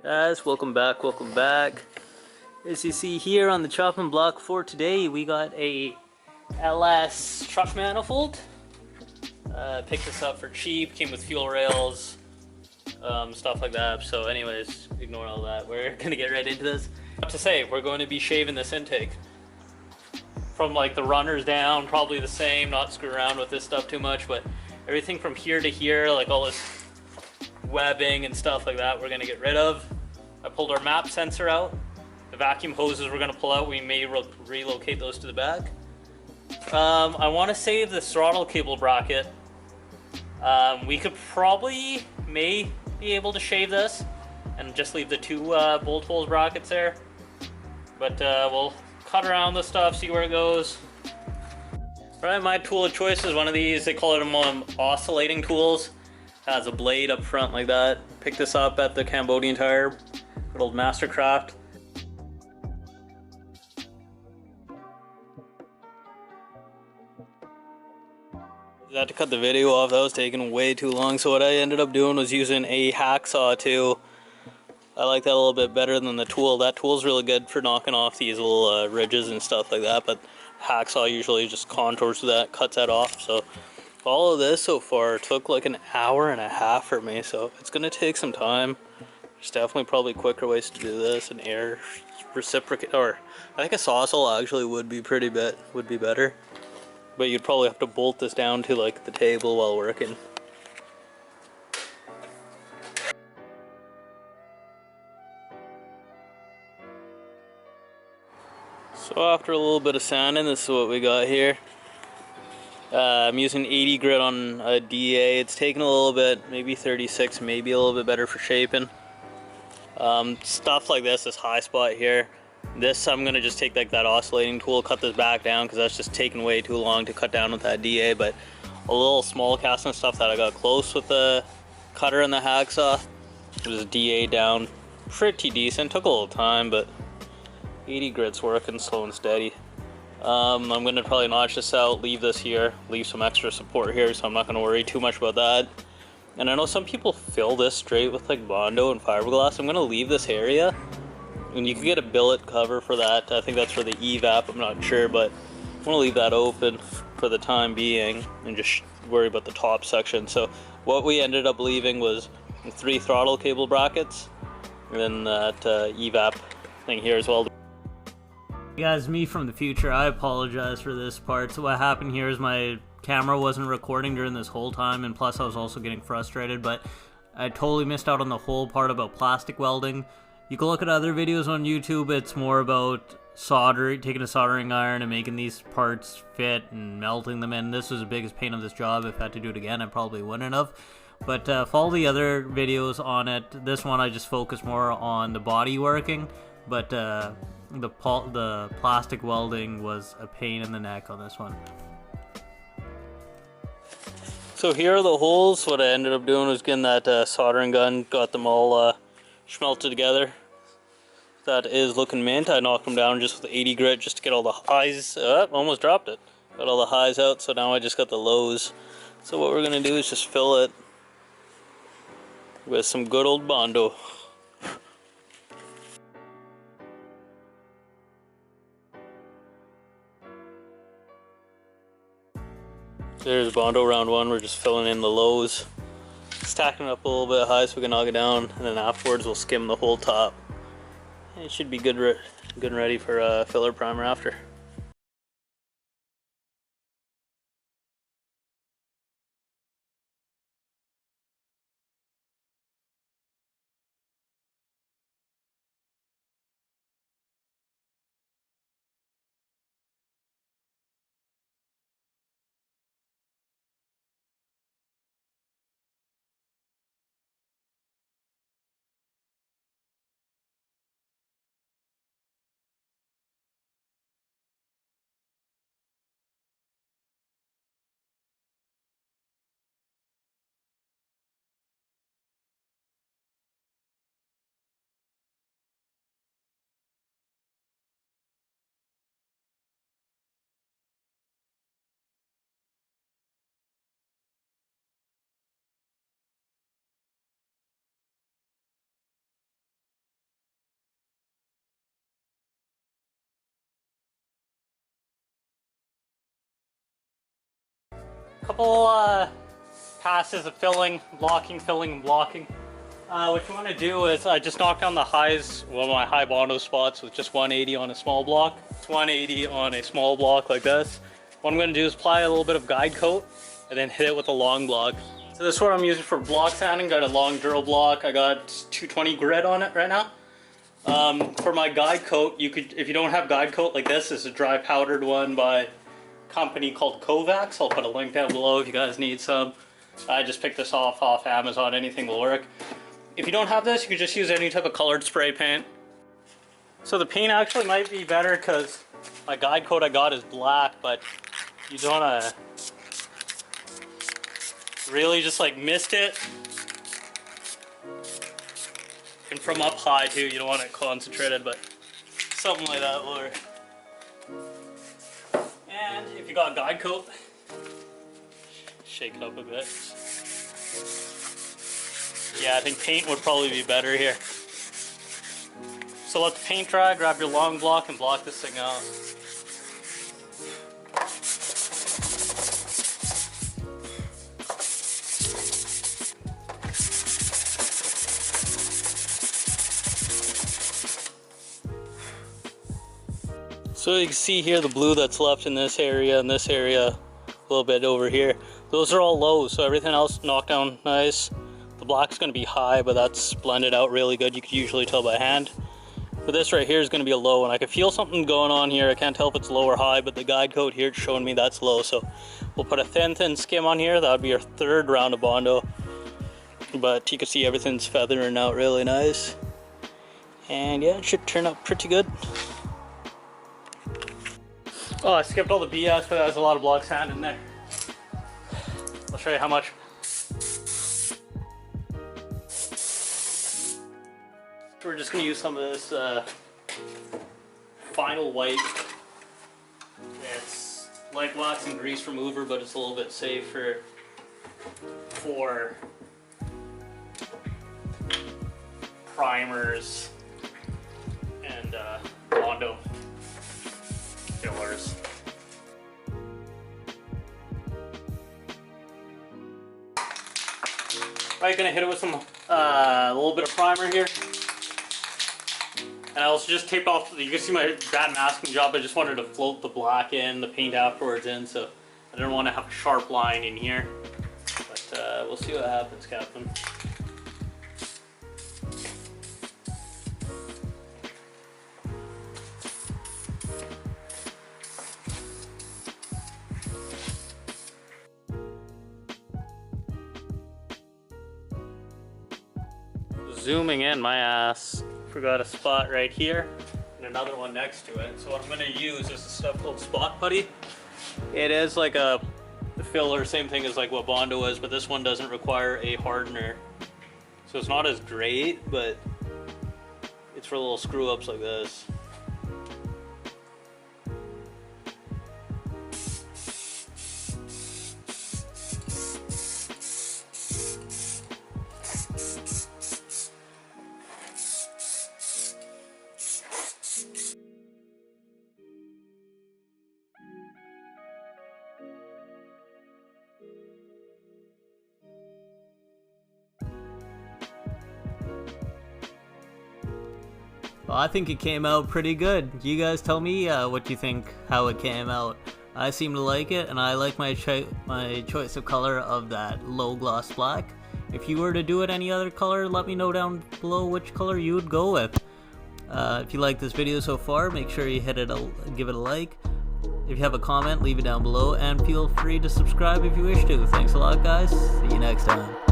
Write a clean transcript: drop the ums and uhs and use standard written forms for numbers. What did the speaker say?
Guys, welcome back, welcome back. As you see here on the chopping block for today, we got a LS truck manifold. Picked this up for cheap, came with fuel rails, stuff like that. So anyways, ignore all that. We're gonna get right into this. What to say, we're going to be shaving this intake. From like the runners down, probably the same, not screw around with this stuff too much, but everything from here to here, like all this webbing and stuff like that, we're gonna get rid of. I pulled our map sensor out. The vacuum hoses we're gonna pull out. We may relocate those to the back. I want to save the throttle cable bracket. We could probably may be able to shave this and just leave the two bolt holes brackets there. But we'll cut around the stuff, see where it goes. Alright, my tool of choice is one of these. They call it oscillating tools. Has a blade up front like that. Picked this up at the Cambodian Tire, good old Mastercraft. I had to cut the video off, that was taking way too long, so what I ended up doing was using a hacksaw too. I like that a little bit better than the tool. That tool's really good for knocking off these little ridges and stuff like that, but hacksaw usually just contours that, cuts that off. So all of this so far took like an hour and a half for me, so it's gonna take some time. There's definitely probably quicker ways to do this, and air reciprocate, or I think a sawzall actually would be better. But you'd probably have to bolt this down to like the table while working. So after a little bit of sanding, this is what we got here. I'm using 80 grit on a DA. It's taking a little bit, maybe 36, maybe a little bit better for shaping. Stuff like this high spot here. This I'm gonna just take like that oscillating tool, cut this back down because that's just taking way too long to cut down with that DA. But a little small casting stuff that I got close with the cutter and the hacksaw was DA down pretty decent. Took a little time, but 80 grit's working slow and steady. I'm gonna probably notch this out, leave this here, leave some extra support here, so I'm not gonna worry too much about that. And I know some people fill this straight with like Bondo and fiberglass. I'm gonna leave this area, and you can get a billet cover for that. I think that's for the evap, I'm not sure, but I'm gonna leave that open for the time being and just worry about the top section. So what we ended up leaving was 3 throttle cable brackets, and then that evap thing here as well. Hey guys, me from the future. I apologize for this part. So what happened here is my camera wasn't recording during this whole time, and plus I was also getting frustrated, but I totally missed out on the whole part about plastic welding. You can look at other videos on YouTube. It's more about soldering, taking a soldering iron and making these parts fit and melting them in. This was the biggest pain of this job. If I had to do it again, I probably wouldn't have. But follow the other videos on it. This one I just focus more on the body working, but the plastic welding was a pain in the neck on this one. So here are the holes. What I ended up doing was getting that soldering gun, got them all smelted together. That is looking mint. I knocked them down just with 80 grit just to get all the highs. Almost dropped it. Got all the highs out, so now I just got the lows. So what we're gonna do is just fill it with some good old Bondo. There's Bondo round 1. We're just filling in the lows, stacking it up a little bit high so we can knock it down, and then afterwards we'll skim the whole top. It should be good and ready for a filler primer after. Couple passes of filling, blocking, filling, and blocking. What you want to do is just knock down the highs, one of my high Bondo spots with just 180 on a small block. It's 180 on a small block like this. What I'm going to do is apply a little bit of guide coat and then hit it with a long block. So this is what I'm using for block sanding. Got a long drill block. I got 220 grit on it right now. For my guide coat, you could, if you don't have guide coat like this is a dry powdered one by a company called Kovacs. I'll put a link down below if you guys need some. I just picked this off Amazon. Anything will work. If you don't have this, you can just use any type of colored spray paint. So the paint actually might be better because my guide coat I got is black, but you don't want to really just like mist it. And from up high too, you don't want it concentrated, but something like that will work. And if you got guide coat, shake it up a bit. Yeah, I think paint would probably be better here. So let the paint dry, grab your long block and block this thing out. So you can see here the blue that's left in this area and this area, a little bit over here. Those are all low, so everything else knocked down nice. The black's going to be high, but that's blended out really good. You can usually tell by hand. But this right here is going to be a low, and I can feel something going on here. I can't tell if it's low or high, but the guide coat here is showing me that's low. So we'll put a thin skim on here. That would be our third round of Bondo. But you can see everything's feathering out really nice. And yeah, it should turn out pretty good. Oh, I skipped all the BS, but there's a lot of block sand in there. I'll show you how much. We're just going to use some of this final white. It's like wax and grease remover, but it's a little bit safer for primers and Bondo fillers. Right, gonna hit it with some a little bit of primer here. And I also just taped off, you can see my bad masking job, I just wanted to float the black in, the paint afterwards in, so I didn't want to have a sharp line in here. But we'll see what happens, Captain. Zooming in my ass. Forgot a spot right here and another one next to it. So what I'm going to use is a stuff called spot putty. It is like a filler, same thing as like what Bondo is, but this one doesn't require a hardener. So it's not as great, but it's for little screw ups like this. Well, I think it came out pretty good. You guys tell me what you think, how it came out. I seem to like it, and I like my choice of color of that low gloss black. If you were to do it any other color, let me know down below which color you would go with. If you like this video so far, make sure you give it a like. If you have a comment, leave it down below, and feel free to subscribe if you wish to. Thanks a lot, guys. See you next time.